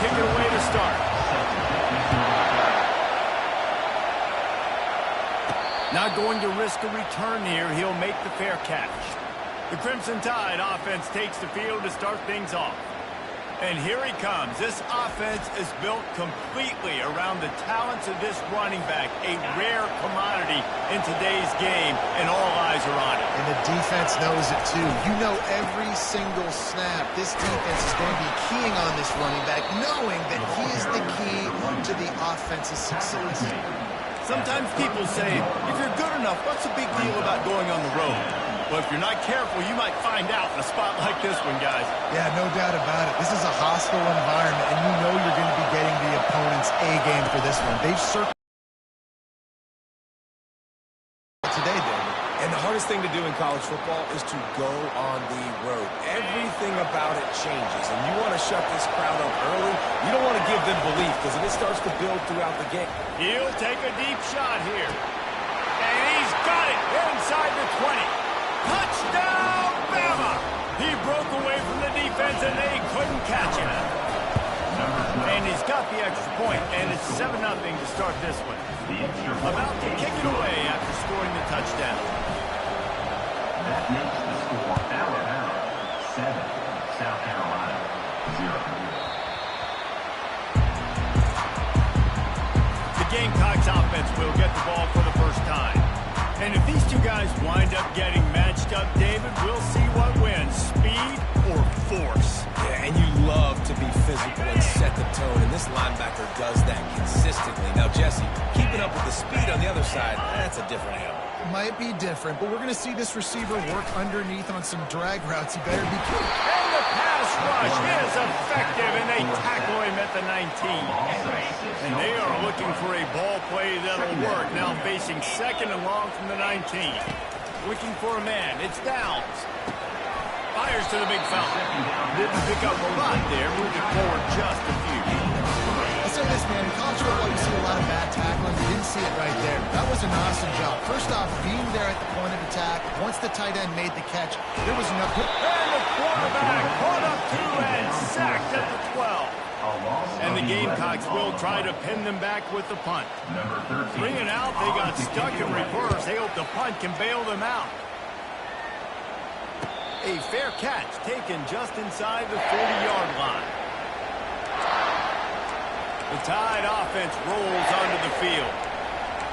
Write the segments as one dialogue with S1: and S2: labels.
S1: kick it away to start. Not going to risk a return here. He'll make the fair catch. The Crimson Tide offense takes the field to start things off. And here he comes. This offense is built completely around the talents of this running back, a rare commodity in today's game, and all eyes are on it.
S2: And the defense knows it too. You know every single snap, this defense is going to be keying on this running back, knowing that he is the key to the offense's success.
S1: Sometimes people say, if you're good enough, what's the big deal about going on the road? But if you're not careful, you might find out in a spot like this one, guys.
S2: Yeah, no doubt about it. This is a hostile environment, and you know you're going to be getting the opponent's A-game for this one. They've circled today, David.
S3: And the hardest thing to do in college football is to go on the road. Everything about it changes, and you want to shut this crowd up early. You don't want to give them belief, because if it starts to build throughout the game.
S1: He'll take a deep shot here. And he's got it inside the 20. Touchdown, Bama! He broke away from the defense, and they couldn't catch him. And he's got the extra point, and it's 7-0 to start this one. About to kick it away after scoring the touchdown.
S4: That makes the score Alabama 7, South Carolina 0.
S1: The Gamecocks offense will get the ball for the first time. And if these two guys wind up getting matched up, David, we'll see what wins, speed or force.
S3: Yeah, and you love to be physical and set the tone, and this linebacker does that consistently. Now, Jesse, keeping up with the speed on the other side, that's a different animal.
S2: Might be different, but we're going to see this receiver work underneath on some drag routes. He better be careful.
S1: And the pass rush is effective, and they tackle him at the 19. And they are looking for a ball play that'll work. Now facing second and long from the 19. Looking for a man. It's Downs. Fires to the big fountain. Didn't pick up a lot there. Moving forward just a few.
S2: I'll say this, man. In college football, you see a lot of bad tackling. You didn't see it right there. That was an awesome job. First off, being there at the point of attack. Once the tight end made the catch, there was enough.
S1: And the quarterback caught up to and sacked at the 12. And the Gamecocks will try to pin them back with the punt. Bringing out, they got stuck in reverse. They hope the punt can bail them out. A fair catch taken just inside the 40-yard line. The Tide offense rolls onto the field.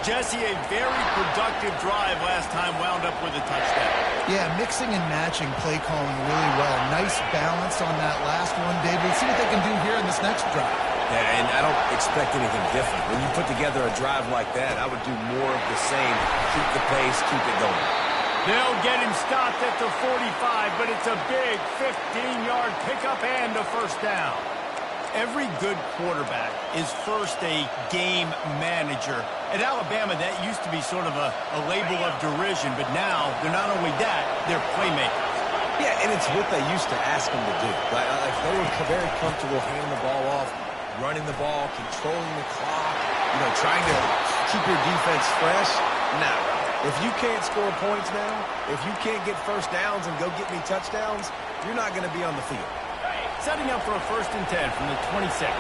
S1: Jesse, a very productive drive last time, wound up with a touchdown.
S2: Yeah, mixing and matching play calling really well. Nice balance on that last one, David. Let's see what they can do here in this next drive.
S3: Yeah, and I don't expect anything different. When you put together a drive like that, I would do more of the same. Keep the pace, keep it going.
S1: They'll get him stopped at the 45, but it's a big 15-yard pickup and a first down. Every good quarterback is first a game manager. At Alabama, that used to be sort of a label of derision, but now they're not only that, they're playmakers.
S3: Yeah, and it's what they used to ask them to do. Like they were very comfortable handing the ball off, running the ball, controlling the clock, trying to keep your defense fresh. Now, if you can't score points now, if you can't get first downs and go get me touchdowns, you're not going to be on the field.
S1: Setting up for a 1st and 10 from the 26.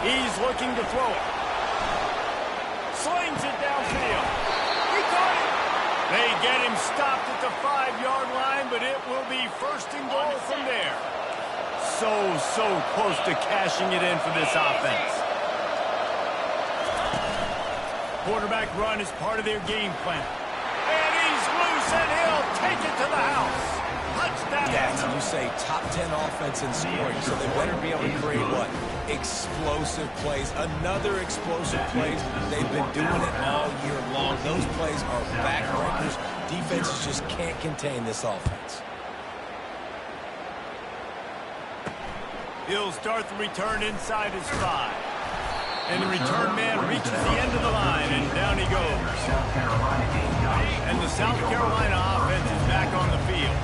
S1: He's looking to throw it. Slings it downfield. He caught it. They get him stopped at the 5-yard line, but it will be 1st and goal from there. So close to cashing it in for this offense. Quarterback run is part of their game plan. And he's loose, and he'll take it to the house. Touchdown.
S3: Yeah, so you say top 10 offense in scoring, so they better be able to create what? Explosive plays. Another explosive plays. They've been doing it all year long. Those plays are backbreakers. Defenses just can't contain this offense.
S1: He'll start the return inside his 5. And the return man reaches the end of the line, and down he goes. And the South Carolina offense is back on the field.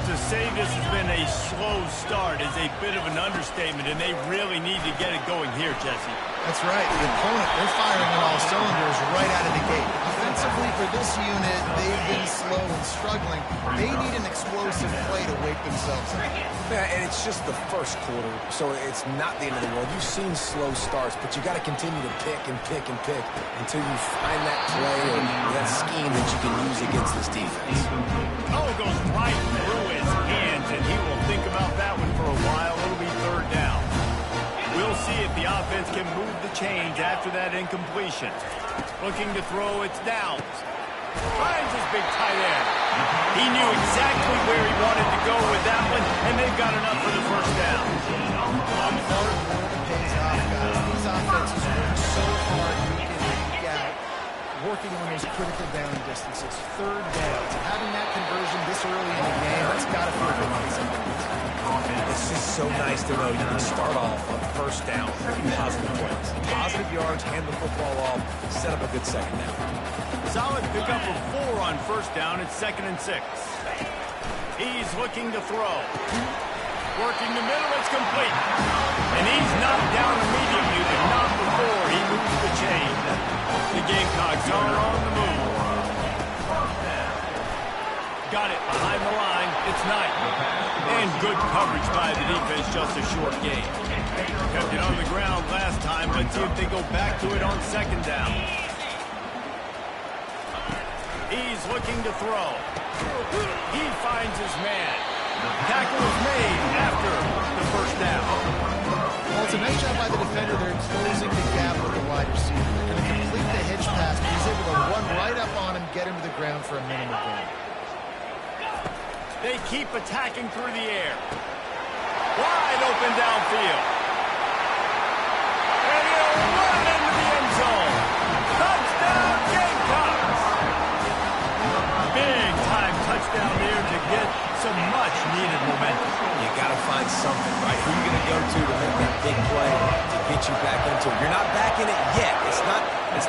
S1: To say this has been a slow start is a bit of an understatement, and they really need to get it going here, Jesse.
S2: That's right. The opponent, they're firing on all cylinders right out of the gate. Offensively, for this unit, they've been slow and struggling. They need an explosive play to wake themselves up.
S3: Yeah, and it's just the first quarter, so it's not the end of the world. You've seen slow starts, but you got to continue to pick and pick and pick until you find that play or that scheme that you can use against this defense.
S1: Oh, goes right through his hands, and he will think about that one for a while. It'll be third down. We'll see if the offense can move the chains after that incompletion. Looking to throw, it's Downs. Finds his big tight end. He knew exactly where he wanted to go with that one, and they've got enough for the first down.
S2: Pays off, guys. These offenses work so hard week in and week out, working on those critical down distances. Third downs. Having that conversion this early in the game, that's got to feel good on these offenses.
S3: It's just so nice to know you can start off on first down with positive points. Positive yards, hand the football off, set up a good second down.
S1: Solid pickup of 4 on first down. It's 2nd and 6. He's looking to throw. Working the middle, it's complete. And he's knocked down immediately, but not before he moves the chain. The Gamecocks are on the move. Got it behind the line. It's Knight. And good coverage by the defense, just a short gain. Kept it on the ground last time. Let's see if they go back to it on second down. He's looking to throw. He finds his man. Tackle is made after the first down.
S2: Well, it's a nice job by the defender. They're closing the gap with the wide receiver. They're going to complete the hitch pass, but he's able to run right up on him, get him to the ground for a minimum gain.
S1: They keep attacking through the air. Wide open downfield. And he'll run into the end zone. Touchdown, Gamecocks! Big time touchdown there to get some much needed momentum.
S3: You got to find something, right? Who are you going to go to make that big play to get you back into it? You're not back in it yet. It's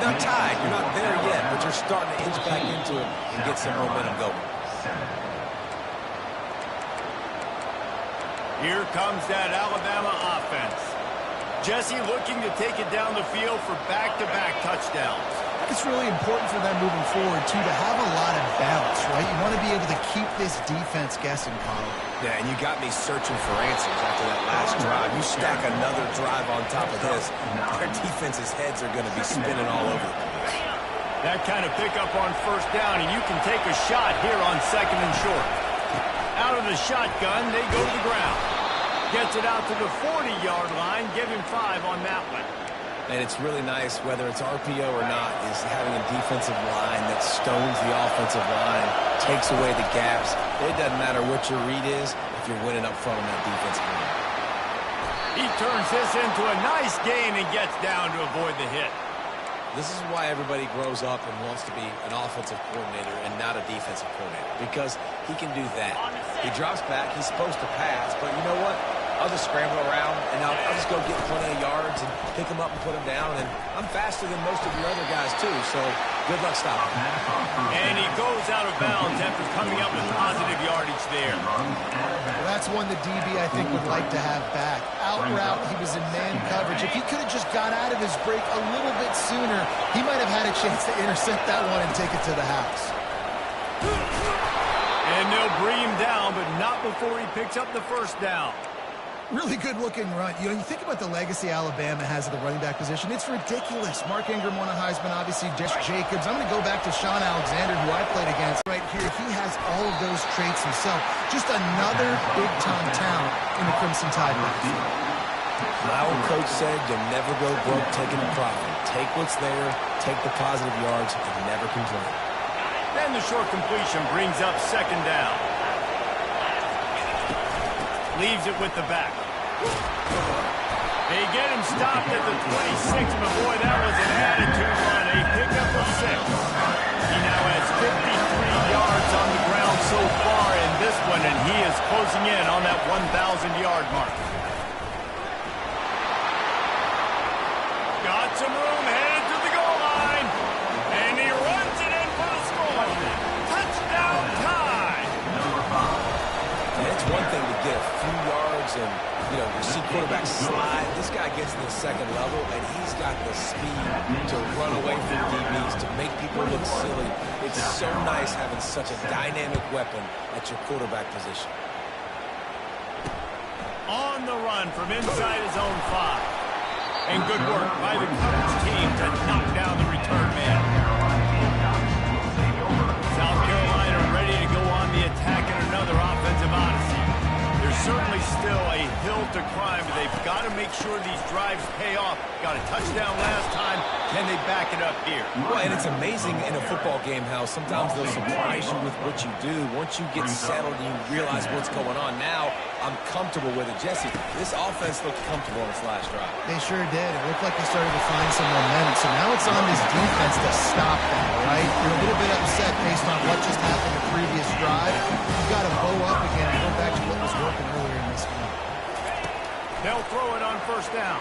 S3: not tied. You're not there yet, but you're starting to inch back into it and get some momentum going.
S1: Here comes that Alabama offense. Jesse looking to take it down the field for back-to-back touchdowns.
S2: It's really important for them moving forward, too, to have a lot of balance, right? You want to be able to keep this defense guessing, Colin.
S3: Yeah, and you got me searching for answers after that last drive. You stack another drive on top of this, their defense's heads are going to be spinning all over the place.
S1: That kind of pickup on first down, and you can take a shot here on second and short. Out of the shotgun, they go to the ground. Gets it out to the 40-yard line. Give him 5 on that one.
S3: And it's really nice, whether it's RPO or not, is having a defensive line that stones the offensive line, takes away the gaps. It doesn't matter what your read is if you're winning up front on that defensive line.
S1: He turns this into a nice gain and gets down to avoid the hit.
S3: This is why everybody grows up and wants to be an offensive coordinator and not a defensive coordinator, because he can do that. He drops back. He's supposed to pass, but you know what? I'll just scramble around, and I'll just go get plenty of yards and pick them up and put them down. And I'm faster than most of your other guys, too, so good luck stopping.
S1: And he goes out of bounds after coming up with positive yardage there.
S2: Well, that's one the DB, I think, would like to have back. Out route, he was in man coverage. If he could have just got out of his break a little bit sooner, he might have had a chance to intercept that one and take it to the house.
S1: And they'll bring him down, but not before he picks up the first down.
S2: Really good-looking run. You know, you think about the legacy Alabama has at the running back position. It's ridiculous. Mark Ingram won a Heisman, obviously, Josh Jacobs. I'm going to go back to Sean Alexander, who I played against right here. He has all of those traits himself. Just another big-time talent in the Crimson Tide backfield.
S3: My old coach said you'll never go broke taking a profit. Take what's there, take the positive yards, and never complain.
S1: Then the short completion brings up second down. Leaves it with the back. They get him stopped at the 26, but boy, that was an attitude run. A pickup of 6. He now has 53 yards on the ground so far in this one, and he is closing in on that 1,000-yard mark. Got some room, headed to the goal line, and he runs it in for the score. Touchdown tie.
S3: And it's one thing to get a few yards and you see quarterbacks slide. This guy gets to the second level, and he's got the speed to run away from DBs, to make people look silly. It's so nice having such a dynamic weapon at your quarterback position.
S1: On the run from inside his own 5. And good work by the coverage team to knock down the return man. South Carolina ready to go on the attack in another offensive odyssey. There's certainly still a hill to climb, but they've got to make sure these drives pay off. Got a touchdown last time. Can they back it up here?
S3: Well, and it's amazing in a football game how sometimes they'll surprise you with what you do. Once you get settled and you realize what's going on, now I'm comfortable with it. Jesse, this offense looked comfortable on its last drive.
S2: They sure did. It looked like they started to find some momentum. So now it's on this defense to stop that, right? You're a little bit upset based on what just happened the previous drive. You've got to bow up again and go back to what was working earlier in this game.
S1: They'll throw it on first down.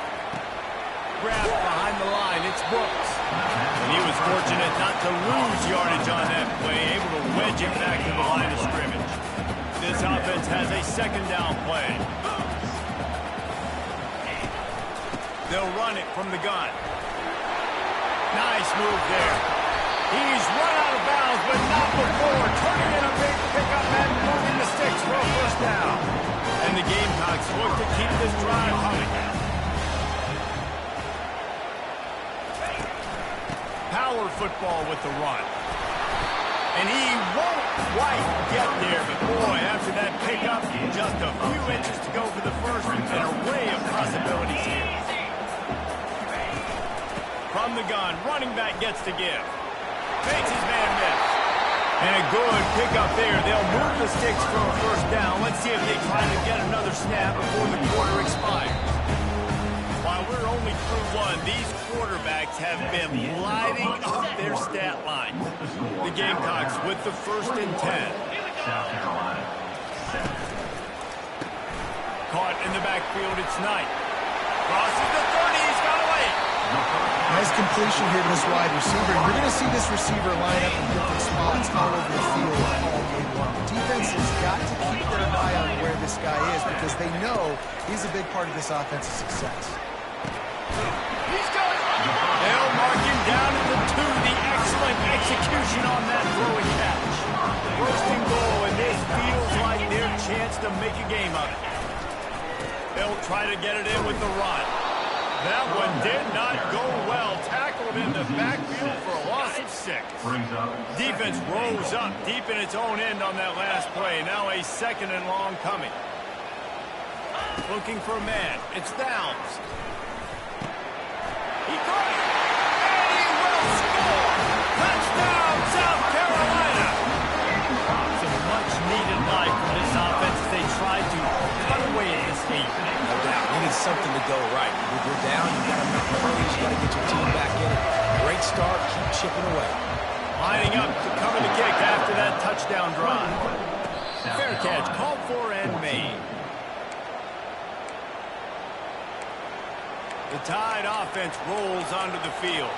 S1: Grab behind the line. It's Brooks. And he was fortunate not to lose yardage on that play, able to wedge it back to the line of scrimmage. This offense has a second down play. They'll run it from the gun. Nice move there. He's run out of bounds, but not before turning in a big pickup and moving the sticks for a first down. And the Gamecocks look to keep this drive humming. Power football with the run. And he won't quite get there, but boy, after that pickup, just a few inches to go for the first, and an array of possibilities here. From the gun, running back gets to give. Makes his man miss. And a good pickup there. They'll move the sticks for a first down. Let's see if they try to get another snap before the quarter expires. While we're only through one, these quarterbacks have been lighting up their stat line. The Gamecocks with the 1st and 10.
S4: South Carolina, 7.
S1: Caught in the backfield, it's Knight. Crosses the 30, he's got away.
S2: Nice completion here to this wide receiver. And you're going to see this receiver line up in different spots all over the field all game long. The defense has got to keep their eye on where this guy is because they know he's a big part of this offense's success.
S1: He's got it. They'll mark him down at the 2. The excellent execution on that throwing catch. First and goal, and this feels like their chance to make a game of it. They'll try to get it in with the run. That one did not go well. Tackled in the backfield for a loss of 6. Defense rose up deep in its own end on that last play. Now a 2nd and long coming. Looking for a man. It's Downs. He got it. And he will score. Touchdown, South Carolina. Some much-needed life from this offense as they tried to cut away at this lead.
S3: No doubt. Needed something to go right. If you're down, you got to make plays. You got to get your team back in it. Great start. Keep chipping away.
S1: Lining up to cover the kick after that touchdown drive. Fair catch called for and made. The Tide offense rolls onto the field.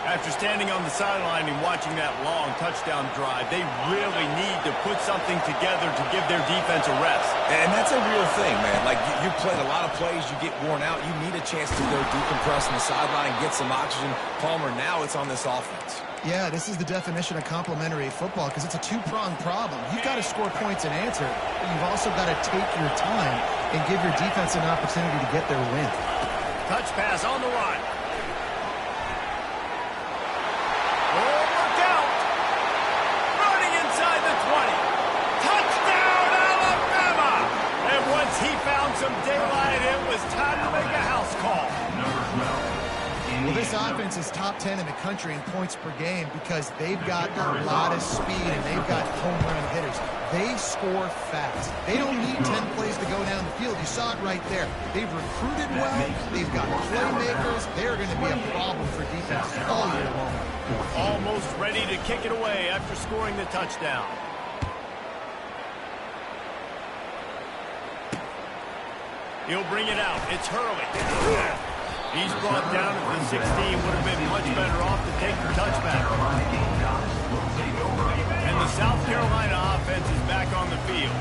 S1: After standing on the sideline and watching that long touchdown drive, they really need to put something together to give their defense a rest.
S3: And that's a real thing, man. Like, you played a lot of plays, you get worn out, you need a chance to go decompress on the sideline, get some oxygen. Palmer, now it's on this offense.
S2: Yeah, this is the definition of complementary football because it's a two-pronged problem. You've got to score points and answer, but you've also got to take your time and give your defense an opportunity to get their win.
S1: Touch pass on the run. Oh, look out! Running inside the 20. Touchdown, Alabama! And once he found some daylight, it was time to make a house call.
S2: Well, this offense is top 10 in the country in points per game because they've got a lot of speed and they've got home run hitters. They score fast. They don't need 10 plays to go down the field. You saw it right there. They've recruited well. They've got playmakers. They're going to be a problem for defense all year long.
S1: Almost ready to kick it away after scoring the touchdown. He'll bring it out. It's Hurley. He's brought down at the 16. Would have been much better off to take the touchback. And the South Carolina offense is back on the field.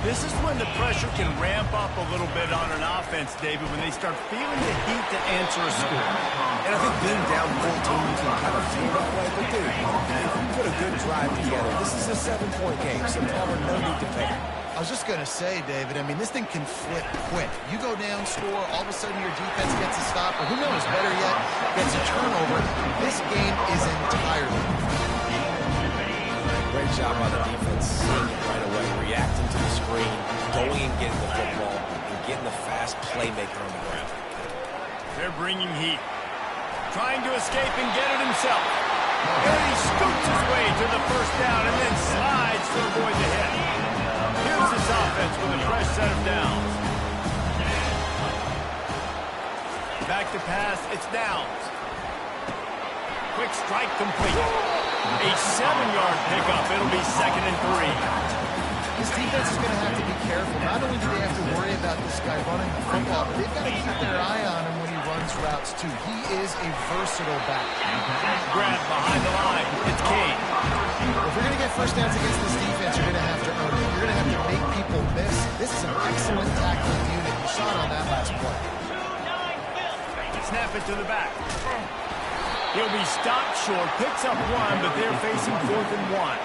S1: This is when the pressure can ramp up a little bit on an offense, David, when they start feeling the heat to answer a score.
S3: And I think being down 14, you can kind of feel that way. But, dude, if you put a good drive together, this is a 7-point game, so probably no need to panic.
S2: I was just going to say, David, I mean, this thing can flip quick. You go down, score, all of a sudden your defense gets a stop, or who knows, better yet, gets a turnover. This game is entirely.
S3: Great job by the defense, seeing it right away, reacting to the screen, going and getting the football, and getting the fast playmaker on the ground.
S1: They're bringing heat. Trying to escape and get it himself. And he scoots his way to the first down and then slides to avoid the hit. Here's this offense with a fresh set of downs. Back to pass, it's downs. Quick strike complete. A 7-yard pickup. It'll be 2nd and 3.
S2: This defense is going to have to be careful. Not only do they have to worry about this guy running the football, but they've got to keep their eye on him when he runs routes, too. He is a versatile back.
S1: Grab behind the line. It's Kane.
S2: If you're going to get first downs against this defense, you're going to have to earn it. You're going to have to make people miss. This is an excellent tackling unit. You saw it on that last play.
S1: Snap it to the back. He'll be stopped short, picks up 1, but they're facing 4th and 1.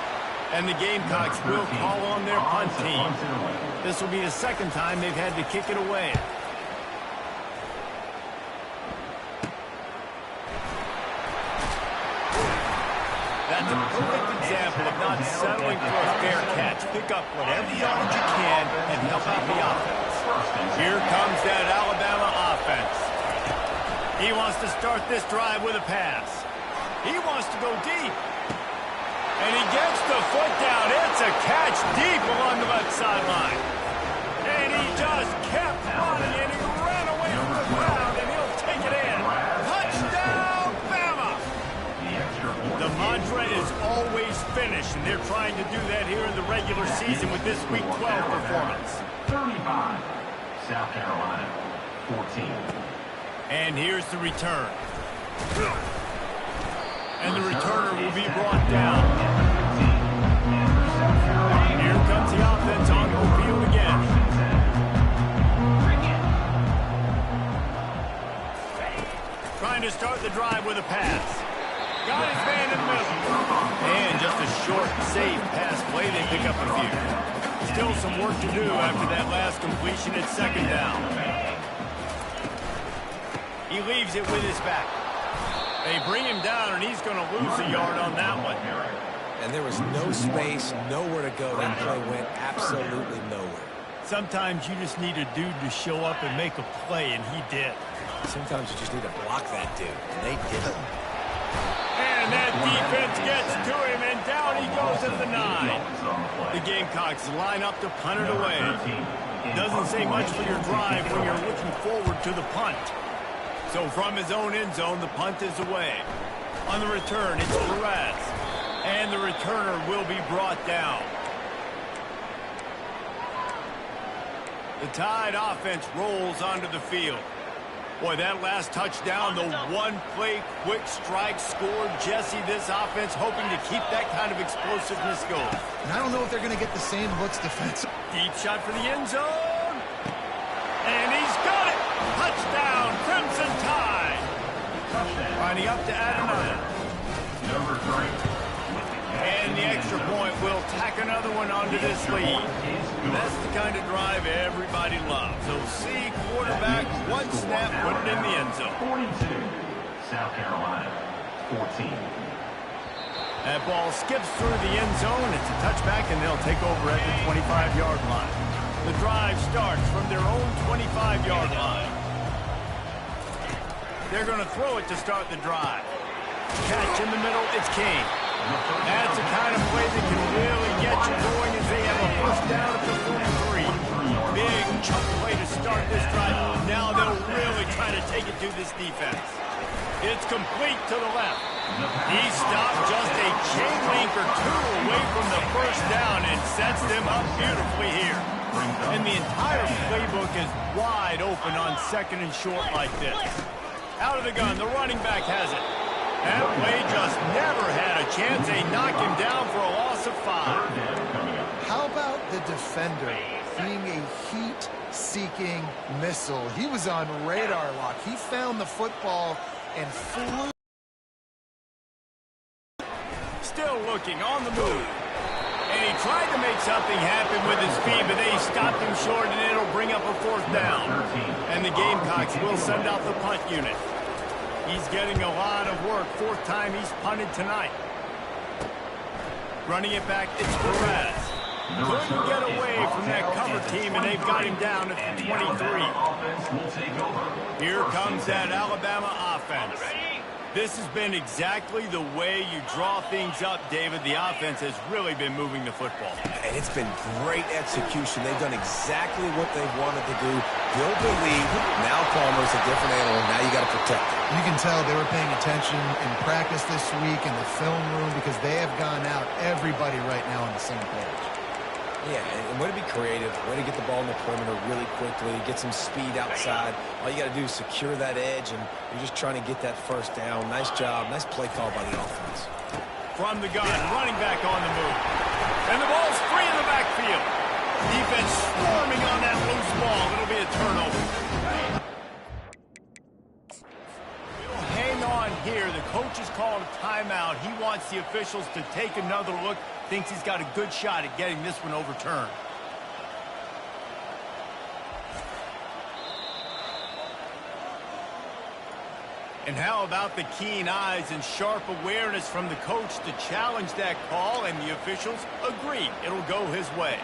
S1: And the Gamecocks will call on their punt team. This will be the 2nd time they've had to kick it away. That's a perfect example of not settling for a fair catch. Pick up whatever yardage you can and help out the offense. Here comes that Alabama offense. He wants to start this drive with a pass. He wants to go deep. And he gets the foot down. It's a catch deep along the left sideline. And he just kept running, and he ran away from the ground, and he'll take it in. Touchdown, Bama! The mantra is always finish, and they're trying to do that here in the regular season with this Week 12 performance.
S4: 35, South Carolina, 14.
S1: And here's the return. And the returner will be brought down. Here comes the offense on the field again. Trying to start the drive with a pass. Got his man in the middle. And just a short, safe pass play. They pick up a few. Still some work to do after that last completion at 2nd down. He leaves it with his back. They bring him down, and he's going to lose a yard on that one.
S3: And there was no space, nowhere to go. That play went absolutely nowhere.
S1: Sometimes you just need a dude to show up and make a play, and he did.
S3: Sometimes you just need to block that dude, and they didn't.
S1: And that defense gets to him, and down he goes at the 9. The Gamecocks line up to punt it away. Doesn't say much for your drive when you're looking forward to the punt. So from his own end zone, the punt is away. On the return, it's Perez. And the returner will be brought down. The Tide offense rolls onto the field. Boy, that last touchdown, the one-play quick strike scored. Jesse, this offense hoping to keep that kind of explosiveness going.
S2: And I don't know if they're going to get the same looks defensively.
S1: Deep shot for the end zone. And he's got it. Touchdown, Crimson Tide. Finding up to Adonai.
S4: Number 3.
S1: And the extra point will tack another one onto this lead. That's the kind of drive everybody loves. So see quarterback, one snap, put it in the end zone.
S4: 42, South Carolina, 14.
S1: That ball skips through the end zone. It's a touchback, and they'll take over at the 25-yard line. The drive starts from their own 25-yard line. They're going to throw it to start the drive. Catch in the middle, it's Kane. That's the kind of play that can really get you going as they have a first down at the 43. Big chunk play to start this drive. Now they'll really try to take it to this defense. It's complete to the left. He stopped just a chain link or two away from the first down and sets them up beautifully here. And the entire playbook is wide open on 2nd and short like this. Out of the gun, the running back has it. That play just never had a chance. They knock him down for a loss of 5.
S2: How about the defender being a heat-seeking missile. He was on radar lock. He found the football and flew.
S1: Still looking on the move. And he tried to make something happen with his feet, but they stopped him short, and it'll bring up a 4th down. And the Gamecocks will send out the punt unit. He's getting a lot of work. 4th time he's punted tonight. Running it back, it's Perez. Couldn't get away from that cover team, and they've got him down at 23. Here comes that Alabama offense. This has been exactly the way you draw things up, David. The offense has really been moving the football.
S3: And it's been great execution. They've done exactly what they've wanted to do. Build the lead. Now Palmer's a different animal. Now you got to protect it.
S2: You can tell they were paying attention in practice this week in the film room because they have gone out everybody right now on the same page.
S3: Yeah, and way to be creative, way to get the ball in the perimeter really quickly, get some speed outside. All you got to do is secure that edge, and you're just trying to get that 1st down. Nice job. Nice play call by the offense.
S1: From the gun, running back on the move. And the ball's free in the backfield. Defense swarming on that loose ball. It'll be a turnover. We'll hang on here. The coach is calling a timeout. He wants the officials to take another look. Thinks he's got a good shot at getting this one overturned. And how about the keen eyes and sharp awareness from the coach to challenge that call, and the officials agree it'll go his way.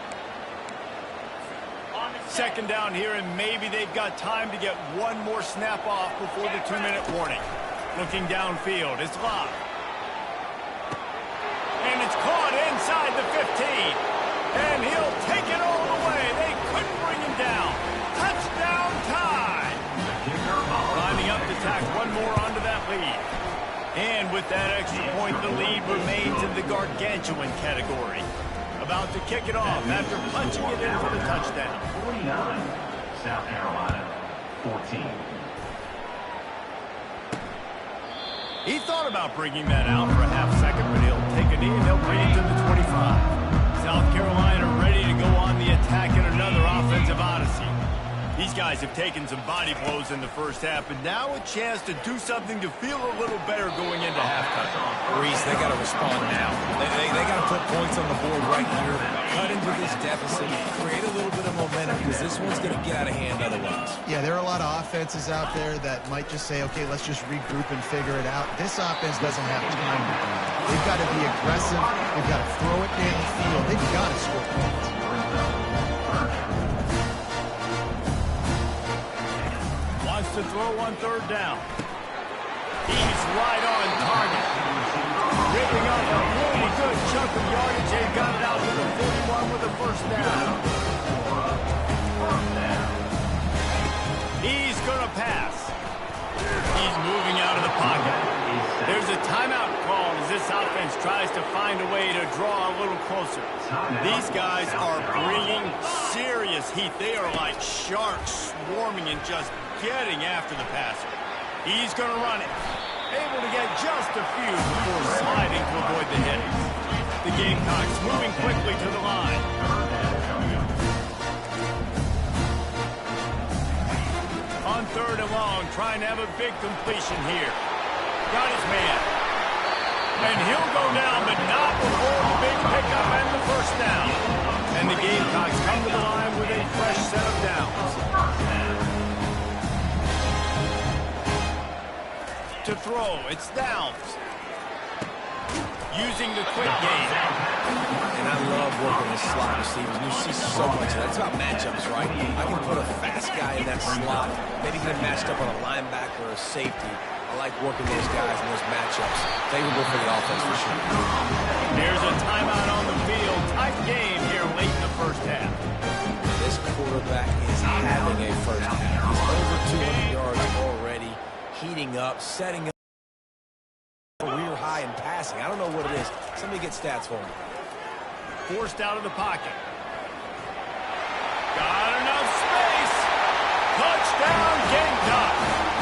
S1: 2nd down here, and maybe they've got time to get one more snap off before the 2-minute warning. Looking downfield, it's Locke. And it's caught inside the 15. And he'll take it all the way. They couldn't bring him down. Touchdown time. Lining up to tack one more onto that lead. And with that extra point, the lead remains in the gargantuan category. About to kick it off after punching it in for the touchdown.
S4: 49, South Carolina, 14.
S1: He thought about bringing that out for a half second, but he'll take a knee and he'll bring it to the 25. South Carolina ready to go on the attack in another offensive odyssey. These guys have taken some body blows in the 1st half, and now a chance to do something to feel a little better going into halftime.
S3: Reese, they got to respond now. They got to put points on the board right here, cut into this deficit, create a little bit of momentum, because this one's going to get out of hand otherwise.
S2: Yeah, there are a lot of offenses out there that might just say, okay, let's just regroup and figure it out. This offense doesn't have time to do that. They've got to be aggressive. They've got to throw it down the field. They've got to score points.
S1: Wants to throw on 3rd down. He's right on target. Ripping up a really good chunk of yardage. They got it out to the 41 with the 1st down. He's going to pass. He's moving out of the pocket. There's a timeout called as this offense tries to find a way to draw a little closer. These guys are bringing serious heat. They are like sharks swarming and just getting after the passer. He's going to run it. Able to get just a few before sliding to avoid the hit. The Gamecocks moving quickly to the line. On 3rd and long, trying to have a big completion here. Got his man. And he'll go down, but not before the big pickup and the 1st down. And the Gamecocks come to the line with a fresh set of downs. To throw, it's Downs. Using the quick game.
S3: And I love working with slot receivers. You see so much of that. It's about matchups, right? I can put a fast guy in that slot, maybe get him matched up on a linebacker or a safety. I like working those guys in those matchups. Favorable for the offense for sure.
S1: Here's a timeout on the field. Tight game here late in the 1st half.
S3: This quarterback is having a 1st half. He's over 200 yards already, heating up, setting up career high in passing. I don't know what it is. Somebody get stats for him.
S1: Forced out of the pocket. Got enough space. Touchdown Gamecock.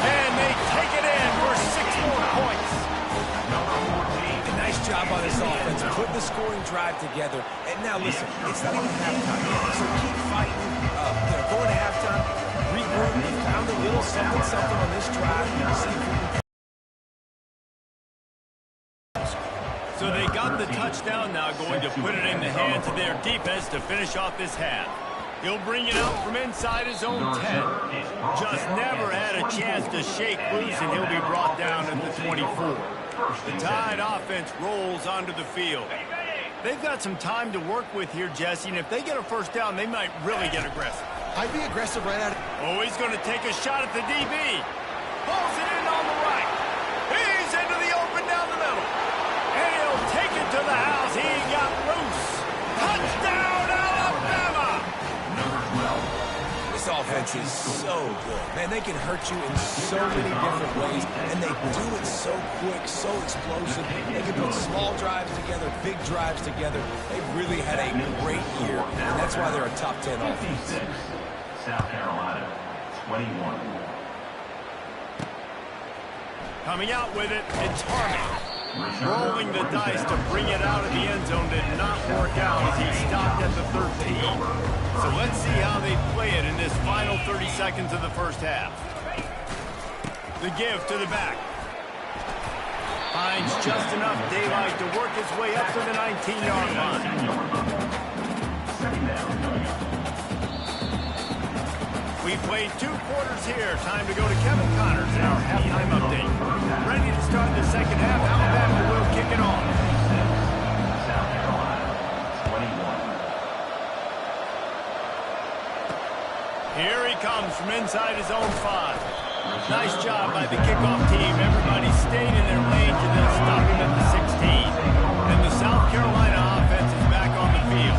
S1: And they take it in for 6 more points.
S3: A nice job by this offense, putting the scoring drive together. And now listen, it's not even halftime yet, so keep fighting. Going to halftime, regroup, found a little something on this drive. See if we can.
S1: So they got the touchdown, now going to put it in the hands of their defense to finish off this half. He'll bring it out from inside his own 10. Just never had a chance to shake loose, and he'll be brought down at the 24. The Tide offense rolls onto the field. They've got some time to work with here, Jesse, and if they get a first down, they might really get aggressive.
S2: I'd be aggressive right out of...
S1: Oh, he's going to take a shot at the DB. Pulls it in on the right. He's into the open down the middle. And he'll take it to the house. He got loose. Touchdown, Alabama!
S3: This offense is so good. Man, they can hurt you in so many different ways, and they do it so quick, so explosive. They can put small drives together, big drives together. They've really had a great year, and that's why they're a top 10 offense.
S4: South Carolina, 21.
S1: Coming out with it, it's Harmon. Rolling the dice to bring it out of the end zone did not work out as he stopped at the 13. So let's see how they play it in this final 30 seconds of the first half. The give to the back. Finds just enough daylight to work his way up to the 19-yard line. We played 2 quarters here. Time to go to Kevin Connors in our halftime update. Ready to start the second half. Alabama will kick it off.
S4: South Carolina, 21.
S1: Here he comes from inside his own 5. Nice job by the kickoff team. Everybody stayed in their lane to then stop him at the 16. And the South Carolina offense is back on the field.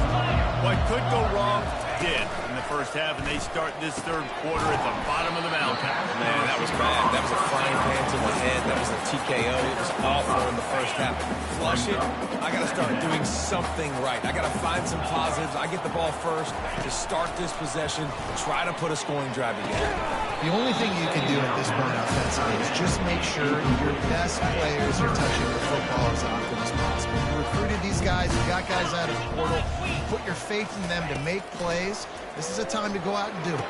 S1: What could go wrong did in the first half, and they start this third quarter at the bottom of the mountain.
S3: Man, that was bad. That was a frying pan to the head. That was a TKO. It was awful in the first half. Flush it. I got to start doing something right. I got to find some positives. I get the ball first to start this possession, try to put a scoring drive together.
S2: The only thing you can do at this point offensively is just make sure your best players are touching the football as often as possible. You recruited these guys, you got guys out of the portal, put your faith in them to make plays. This is a time to go out and do it.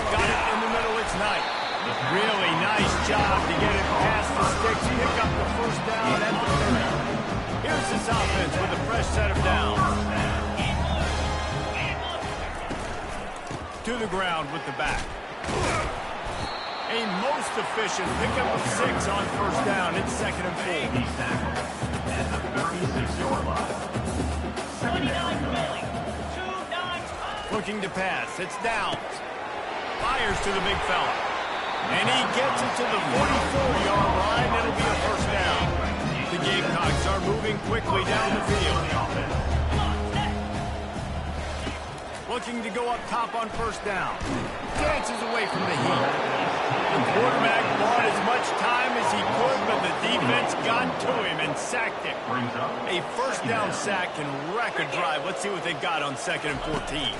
S1: Got it in the middle, it's Knight. Really nice job to get it past the sticks, pick up the first down at the 30. Here's this offense with a fresh set of downs. To the ground with the back. A most efficient pickup of 6 on first down. It's 2nd and 4.
S4: At the 36-yard line.
S1: Looking to pass. It's Downs. Fires to the big fella. And he gets it to the 44-yard line. It'll be a first down. The Gamecocks are moving quickly down the field. Looking to go up top on first down. Dances away from the heat. The quarterback bought as much time as he could, but the defense got to him and sacked him. A first down sack can wreck a drive. Let's see what they got on 2nd and 14.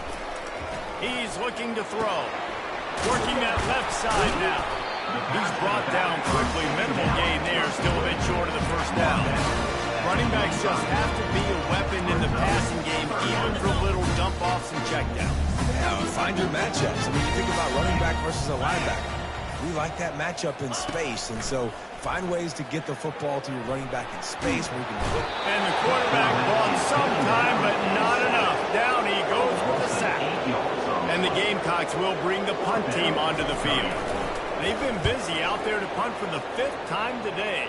S1: He's looking to throw. Working that left side now. He's brought down quickly. Minimal gain there. Still a bit short of the first down. Running backs just have to be a weapon in the passing game, even for little dump-offs and checkdowns.
S3: Yeah, find your matchups. I mean, you think about running back versus a linebacker. We like that matchup in space, and so find ways to get the football to your running back in space where you can put.
S1: And the quarterback bought some time, but not enough. Down he goes with the sack. And the Gamecocks will bring the punt team onto the field. They've been busy out there to punt for the 5th time today.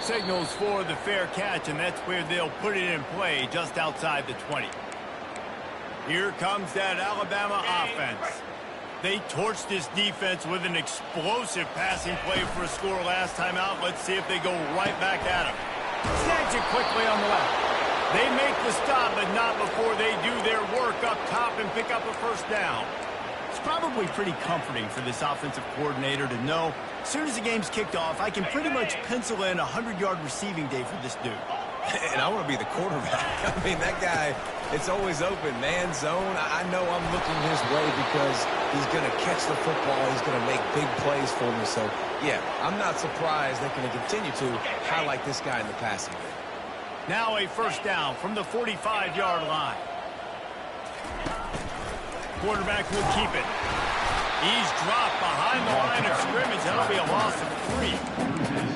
S1: Signals for the fair catch, and that's where they'll put it in play, just outside the 20. Here comes that Alabama offense. They torched this defense with an explosive passing play for a score last time out. Let's see if they go right back at him. Snags it quickly on the left. They make the stop, but not before they do their work up top and pick up a first down. It's probably pretty comforting for this offensive coordinator to know as soon as the game's kicked off, I can pretty much pencil in a 100-yard receiving day for this dude.
S3: And I want to be the quarterback. I mean, that guy, it's always open, man, zone. I know I'm looking his way because he's going to catch the football. He's going to make big plays for me. So, yeah, I'm not surprised they're going to continue to highlight this guy in the passing game.
S1: Now a first down from the 45-yard line. Quarterback will keep it. He's dropped behind the line of scrimmage. That'll be a loss of 3.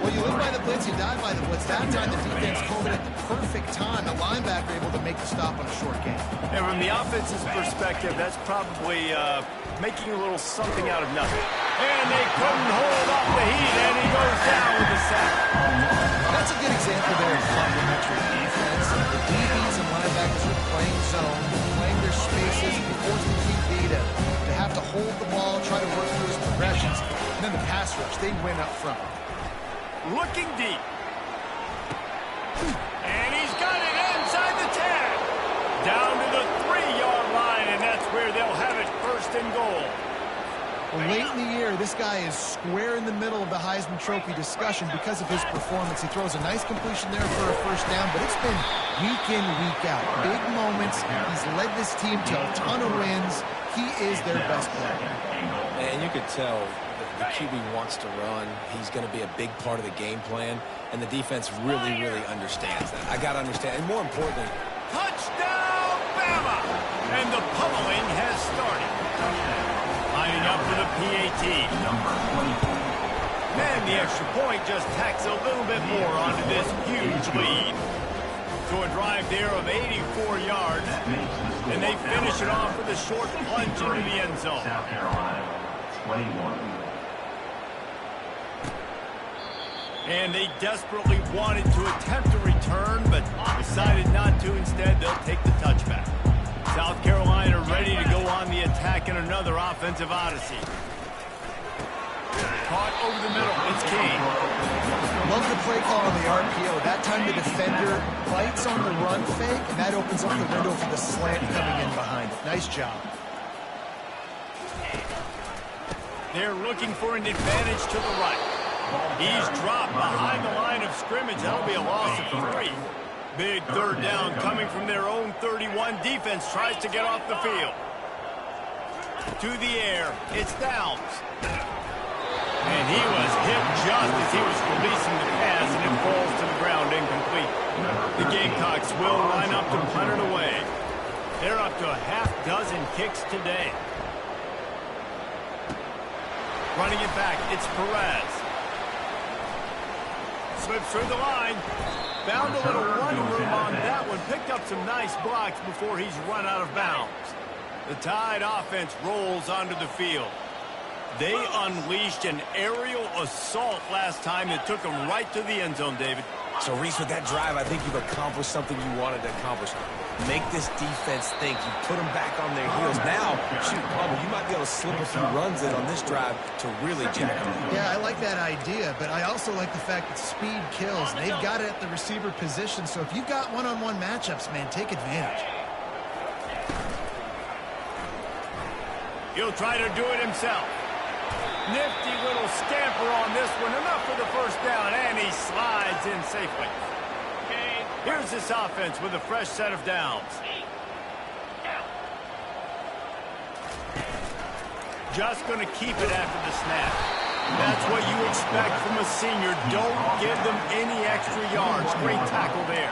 S2: Well, you live by the blitz, you die by the blitz. That time the defense called it at the perfect time. The linebacker able to make the stop on a short gain.
S1: And from the offense's perspective, that's probably making a little something out of nothing. And they couldn't hold off the heat, and he goes down with a sack.
S2: That's a good example there of complementary defense. The DBs and linebackers are playing zone, playing their spaces, and forcing the QB to have to hold the ball, try to work through his progressions. And then the pass rush, they win up front.
S1: Looking deep. And he's got it inside the 10. Down to the 3-yard line, and that's where they'll have it first and goal.
S2: Well, late in the year, this guy is square in the middle of the Heisman Trophy discussion because of his performance. He throws a nice completion there for a first down, but it's been week in, week out. Big moments. He's led this team to a ton of wins. He is their best player.
S3: And you could tell the QB wants to run. He's going to be a big part of the game plan, and the defense really, really understands that. I got to understand, and more importantly,
S1: touchdown, Bama! And the pummeling has started. Lining up for the PAT. Man, the extra point just tacks a little bit more onto this huge lead. So a drive there of 84 yards, and they finish it off with a short plunge into the end zone.
S4: South Carolina, 21.
S1: And they desperately wanted to attempt a return, but decided not to. Instead, they'll take the touchback. South Carolina ready to go on the attack in another offensive odyssey. Caught over the middle. It's King.
S2: Love the play call on the RPO. That time the defender bites on the run fake, and that opens up the window for the slant coming in behind it. Nice job.
S1: They're looking for an advantage to the right. He's dropped behind the line of scrimmage. That'll be a loss of 3. Big third down coming from their own 31. Defense tries to get off the field. To the air. It's Downs. And he was hit just as he was releasing the pass, and it falls to the ground incomplete. The Gamecocks will line up to punt it away. They're up to a half-dozen kicks today. Running it back, it's Perez. Slips through the line. Found a little running room on that one. Picked up some nice blocks before he's run out of bounds. The Tide offense rolls onto the field. They unleashed an aerial assault last time that took them right to the end zone, David.
S3: so Reese, with that drive, I think you've accomplished something you wanted to accomplish. Make this defense think. You put them back on their heels. Now, shoot, Bubba, you might be able to slip a few runs in on this drive to really jack them.
S2: Yeah, I like that idea, but I also like the fact that speed kills. They've got it at the receiver position, so if you've got one-on-one matchups, man, take advantage.
S1: He'll try to do it himself. Nifty little scamper on this one. Enough for the first down, and he slides in safely. Here's this offense with a fresh set of downs. Just going to keep it after the snap. That's what you expect from a senior. Don't give them any extra yards. Great tackle there.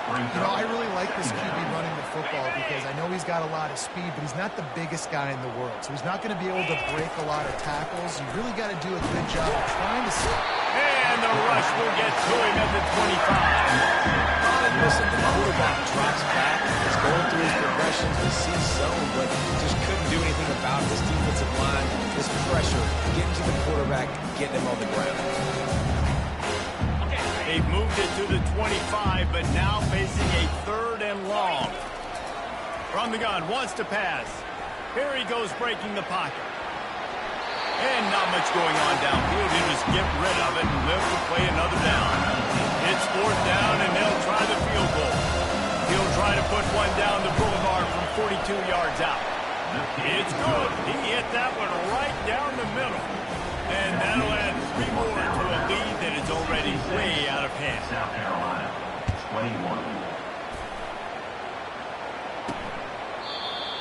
S2: You know, I really like this QB running the football because I know he's got a lot of speed, but he's not the biggest guy in the world. So he's not going to be able to break a lot of tackles. You really got to do a good job of trying to see.
S1: And the rush will get to him at the 25.
S3: And listen, the quarterback drops back. He's going through his progressions. We see zone, but just couldn't do anything about this defensive line, this pressure, getting to the quarterback, getting him on the ground.
S1: They've moved it to the 25, but now facing a 3rd and long. From the gun, wants to pass. Here he goes, breaking the pocket. And not much going on downfield. He'll just get rid of it and live to play another down. It's 4th down, and they'll try the field goal. He'll try to put one down the boulevard from 42 yards out. It's good. He hit that one right down the middle. And that'll add 3 more to a lead that is already way out of hand.
S4: South Carolina, 21.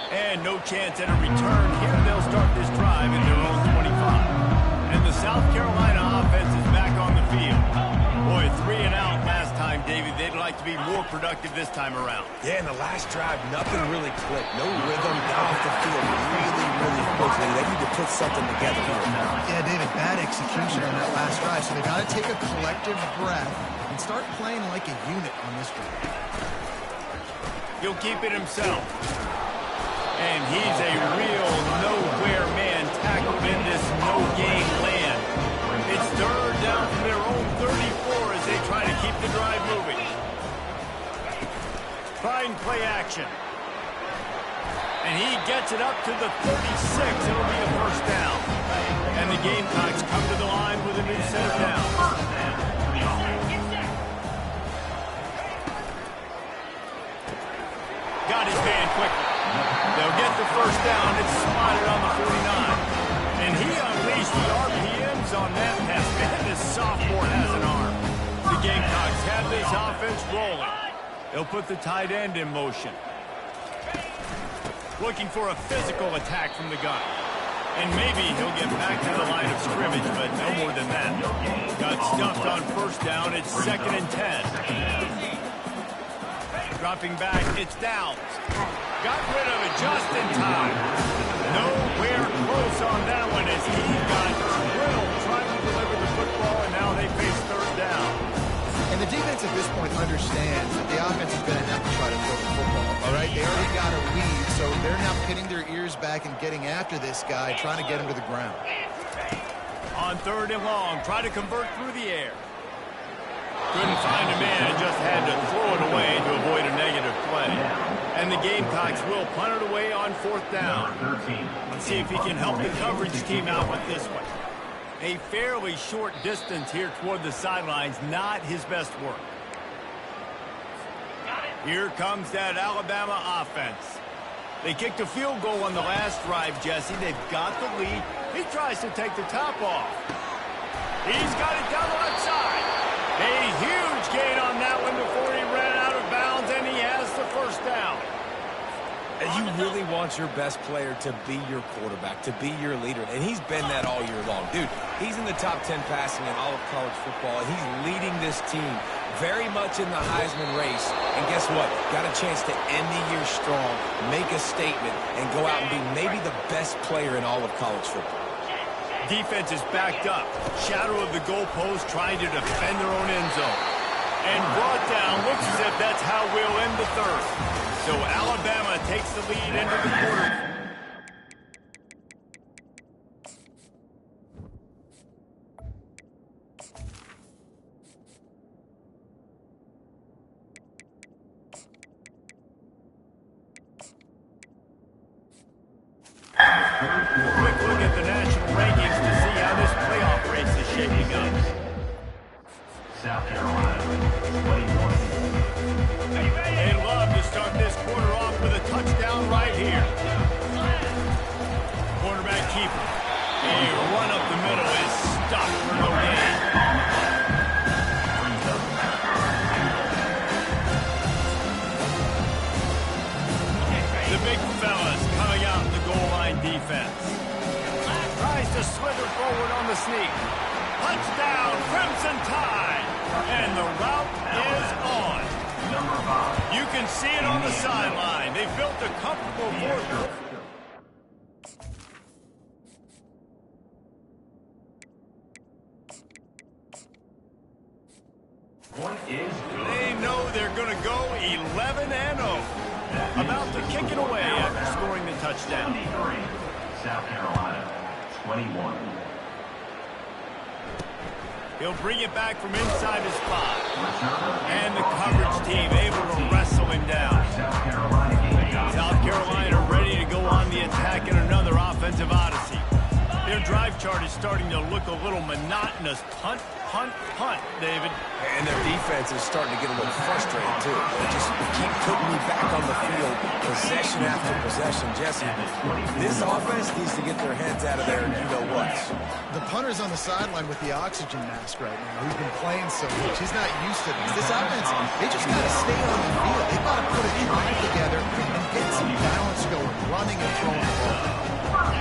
S1: And no chance at a return here. They'll start this drive at their own 25. And the South Carolina offense is back on the field. Boy, 3 and out last time, David. They'd like to be more productive this time around.
S3: Yeah, in the last drive, nothing really clicked. No rhythm, got off the field really quickly. They need to put something together here.
S2: Yeah, David, bad execution on that last drive, so they got to take a collective breath and start playing like a unit on this drive.
S1: He'll keep it himself. And he's a real nowhere man tackled in this no-game land. It's third down from their own 34 as they try to keep the drive moving. Fine play action. And he gets it up to the 36. It'll be a first down. And the Gamecocks come to the line with a new set of downs. Got his man quickly. They'll get the first down. It's spotted on the 49. And he unleashed the RPMs on that pass. Man, this sophomore has an arm. The Gamecocks have this offense rolling. They'll put the tight end in motion. Looking for a physical attack from the gun. And maybe he'll get back to the line of scrimmage, but no more than that. Got stuffed on first down. It's 2nd and 10. Dropping back, it's Downs. Got rid of it just in time. Nowhere close on that one as he got drilled trying to deliver the football, and now they face third down.
S2: And the defense at this point understands that the offense is going to have to try to throw the football, all right? They already got a lead, so they're now pinning their ears back and getting after this guy, trying to get him to the ground.
S1: On 3rd and long, try to convert through the air. Couldn't find a man and just had to throw it away to avoid a negative play. And the Gamecocks will punt it away on 4th down. Let's see if he can help the coverage team out with this one. A fairly short distance here toward the sidelines, not his best work. Here comes that Alabama offense. They kicked a field goal on the last drive, Jesse. They've got the lead. He tries to take the top off. He's got it down the left side. A huge gain on that one before he ran out of bounds, and he has the first down.
S3: And you really want your best player to be your quarterback, to be your leader, and he's been that all year long. Dude, he's in the top 10 passing in all of college football, and he's leading this team very much in the Heisman race. And guess what? Got a chance to end the year strong, make a statement, and go out and be maybe the best player in all of college football.
S1: Defense is backed up. Shadow of the goalpost trying to defend their own end zone. And brought down. Looks as if that's how we'll end the third. So Alabama takes the lead into the quarter. Quick look at the national rankings to see how this playoff race is shaping up.
S4: South Carolina, 21.
S1: They love to start this quarter off with a touchdown right here. Quarterback keeper. A run up the middle is stopped for no gain. The big fellas coming out in the goal line defense. Tries to slither forward on the sneak. Touchdown, Crimson Tide. And the route is on. You can see it on the sideline. They built a comfortable fourth.
S4: Point is good.
S1: They know they're going to go 11-0. About to kick it away after scoring the touchdown.
S4: 23. South Carolina, 21.
S1: He'll bring it back from inside his spot. And the coverage team able to wrestle him down. South Carolina ready to go on the attack in another offensive odyssey. Their drive chart is starting to look a little monotonous. Punt, punt, punt, David.
S3: And their defense is starting to get a little frustrated, too. They just keep putting me back on the field, possession after possession. Jesse, this offense needs to get their heads out of there and you-know-what.
S2: The punter's on the sideline with the oxygen mask right now. He's been playing so much. He's not used to this. This offense, they just got to stay on the field. They've got to put a drive together and get some balance going, running and throwing the ball.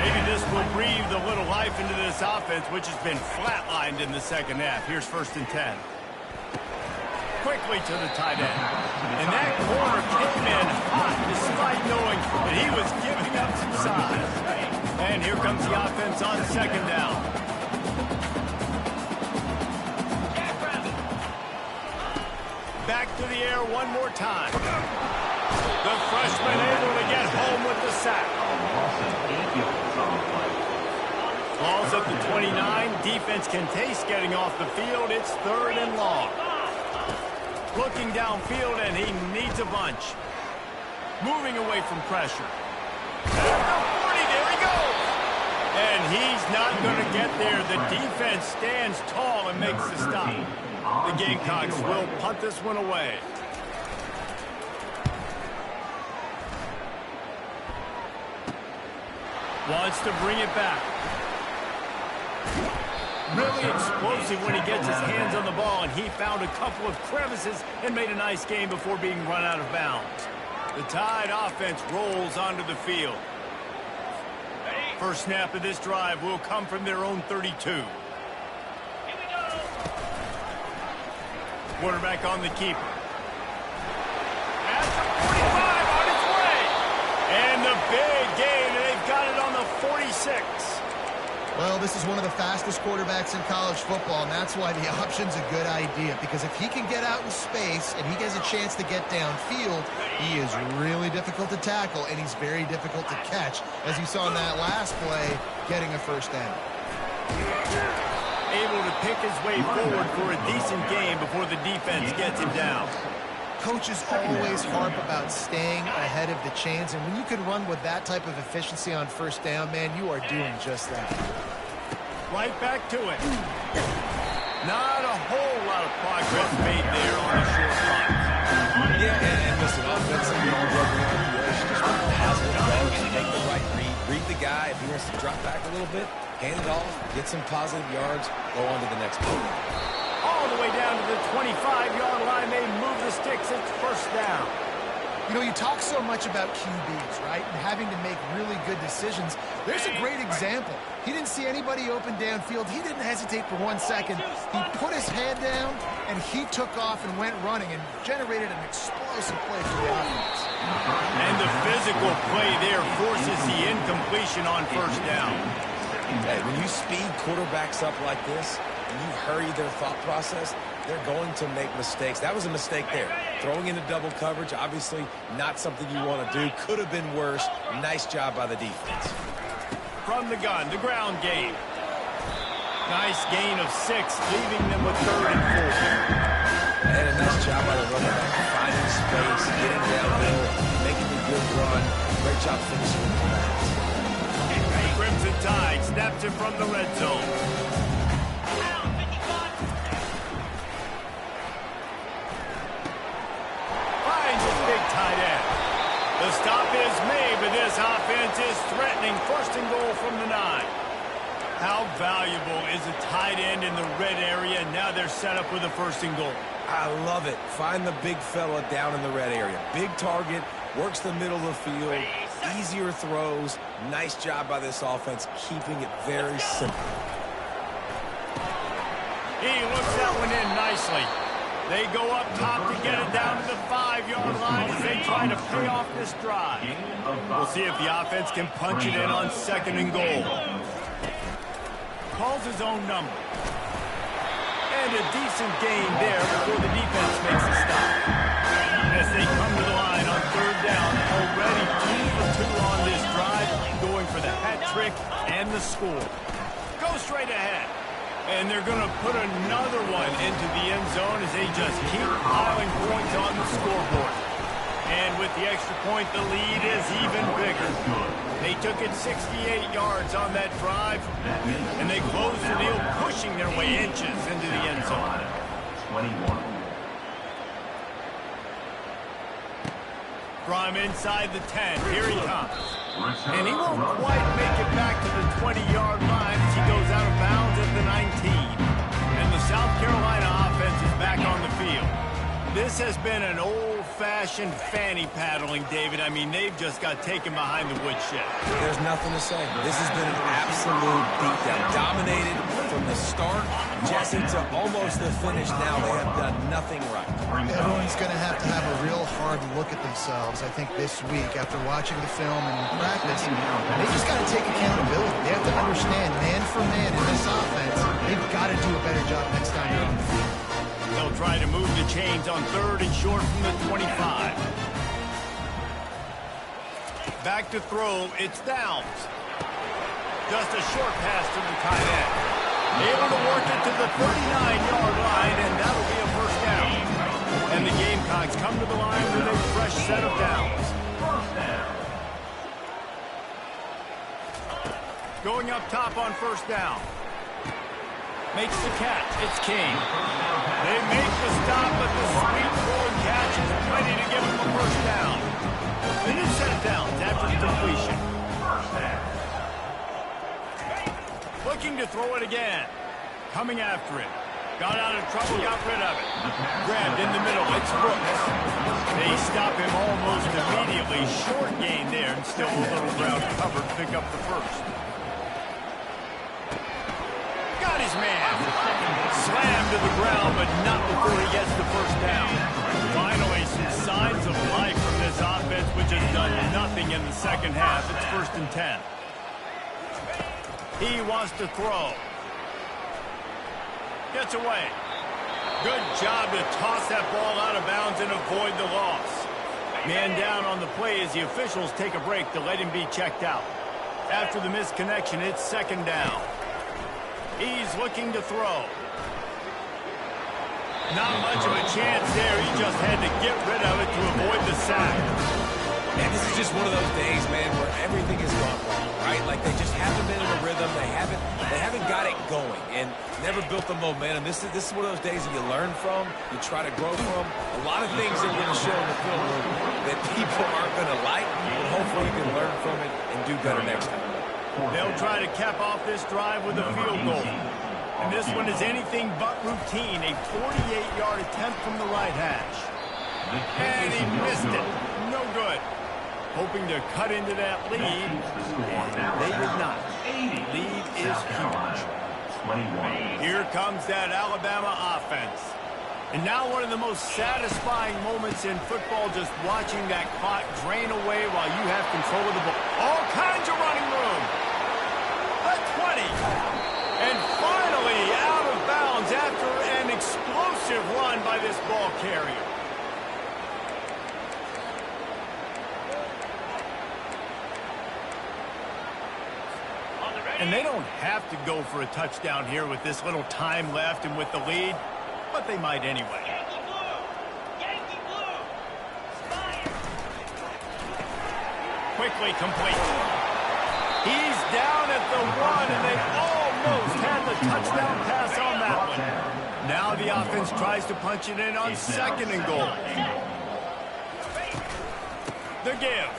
S1: Maybe this will breathe a little life into this offense, which has been flatlined in the second half. Here's 1st and 10. quickly to the tight end. And that corner came in hot despite knowing that he was giving up some size. And here comes the offense on second down. Back to the air one more time. The freshman able to get home with the sack. Ball's at the 29. Defense can taste getting off the field. It's 3rd and long. Looking downfield, and he needs a bunch. Moving away from pressure. At the 40, there he goes. And he's not going to get there. The defense stands tall and makes the stop. The Gamecocks will punt this one away. Wants to bring it back. Really explosive when he gets his hands on the ball, and he found a couple of crevices and made a nice game before being run out of bounds. The Tide offense rolls onto the field. First snap of this drive will come from their own 32. Quarterback on the keeper. At the 45, on its way. And the big gain, and they've got it on the 46.
S2: Well, this is one of the fastest quarterbacks in college football, and that's why the option's a good idea, because if he can get out in space and he gets a chance to get downfield, he is really difficult to tackle, and he's very difficult to catch, as you saw in that last play, getting a first down.
S1: Able to pick his way forward for a decent game before the defense gets him down.
S2: Coaches always harp about staying ahead of the chains, and when you can run with that type of efficiency on first down, man, you are doing just that.
S1: Right back to it. Not a whole lot of progress made there on the short run.
S3: Yeah, and listen, offensively, all broken around the edge, just want to pass it down, make the right read the guy. If he wants to drop back a little bit, hand it off, get some positive yards, go on to the next play.
S1: All the way down to the 25-yard line. They move the sticks. It's first down.
S2: You know, you talk so much about QBs, right, and having to make really good decisions. There's a great example. He didn't see anybody open downfield. He didn't hesitate for 1 second. He put his head down, and he took off and went running and generated an explosive play for the offense.
S1: And the physical play there forces the incompletion on first down.
S3: Hey, when you speed quarterbacks up like this, and you hurry their thought process, they're going to make mistakes. That was a mistake there. Throwing into double coverage, obviously not something you want to do. Could have been worse. Nice job by the defense.
S1: From the gun, the ground game. Nice gain of 6, leaving them with 3rd and 4.
S3: And a nice job by the running back, finding space, getting downhill, making a good run. Great job finishing with the pass.
S1: The Crimson Tide snaps it from the red zone. Finds his big tight end. The stop is made, but this offense is threatening. 1st and goal from the 9. How valuable is a tight end in the red area? Now they're set up with a 1st and goal.
S3: I love it. Find the big fella down in the red area. Big target, works the middle of the field, easier throws. Nice job by this offense, keeping it very simple.
S1: He looks that one in nicely. They go up top to get it down to the 5-yard line as they try to pay off this drive. We'll see if the offense can punch it in on 2nd and goal. Calls his own number. And a decent gain there before the defense makes a stop. As they come to the line on 3rd down, already 2 for 2 on this drive, going for the hat trick and the score. Go straight ahead. And they're going to put another one into the end zone as they just keep piling points on the scoreboard. And with the extra point, the lead is even bigger. They took it 68 yards on that drive, and they closed the deal, pushing their way inches into the end zone.
S4: 21.
S1: From inside the 10, here he comes. And he won't quite make it back to the 20-yard line as he goes out of bounds at the 19. And the South Carolina offense is back on the field. This has been an old-fashioned fanny paddling, David. I mean, they've just got taken behind the woodshed.
S3: There's nothing to say. This has been an absolute beatdown. Dominated from the start, Jesse, to almost the finish now, they have done nothing right.
S2: Everyone's going to have a real hard look at themselves, I think, this week after watching the film and in practice. They just got to take accountability. They have to understand, man for man in this offense, they've got to do a better job next time they're on the field.
S1: They'll try to move the chains on 3rd and short from the 25. Back to throw, it's Downs. Just a short pass to the tight end. Able to work it to the 39-yard line, and that'll be a first down. And the Gamecocks come to the line with a fresh set of downs. Going up top on first down. Makes the catch. It's King. They make the stop, but the sweet forward catch is ready to give them a first down. The new set of downs after the completion. Looking to throw it again. Coming after it. Got out of trouble, got rid of it. Grabbed in the middle. It's Brooks. They stop him almost immediately. Short gain there, and still a little ground covered. Pick up the first. Got his man. Slammed to the ground, but not before he gets the first down. Finally, some signs of life from this offense, which has done nothing in the second half. It's 1st and 10. He wants to throw. Gets away. Good job to toss that ball out of bounds and avoid the loss. Man down on the play as the officials take a break to let him be checked out. After the misconnection, it's 2nd down. He's looking to throw. Not much of a chance there. He just had to get rid of it to avoid the sack.
S3: And this is just one of those days, man, where everything has gone wrong, right? Like they just haven't been in a rhythm. They haven't got it going and never built the momentum. This is one of those days that you learn from, you try to grow from. A lot of things that are going to show in the film that people aren't going to like, but hopefully you can learn from it and do better next time.
S1: They'll try to cap off this drive with a field goal. And this one is anything but routine. A 48-yard attempt from the right hash. And he missed it. No good. Hoping to cut into that lead. And they did not. Lead is huge. Here comes that Alabama offense. And now one of the most satisfying moments in football, just watching that clock drain away while you have control of the ball. All kinds of running room. The 20. And finally out of bounds after an explosive run by this ball carrier. And they don't have to go for a touchdown here with this little time left and with the lead, but they might anyway.
S5: Yankee Blue! Yankee Blue! Spire!
S1: Quickly complete. He's down at the 1, and they almost had the touchdown pass on that one. Now the offense tries to punch it in on 2nd and goal. The give.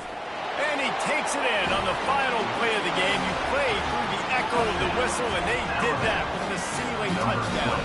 S1: And he takes it in on the final play of the game. You played through the echo of the whistle, and they did that with the ceiling touchdown.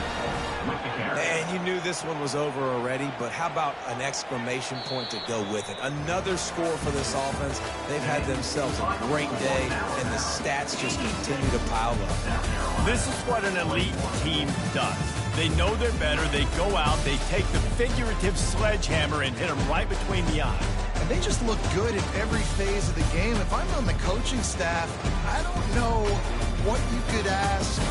S3: And you knew this one was over already, but how about an exclamation point to go with it? Another score for this offense. They've had themselves a great day, and the stats just continue to pile up.
S1: This is what an elite team does. They know they're better. They go out, they take the figurative sledgehammer and hit them right between the eyes.
S2: And they just look good in every phase of the game. If I'm on the coaching staff, I don't know what you could ask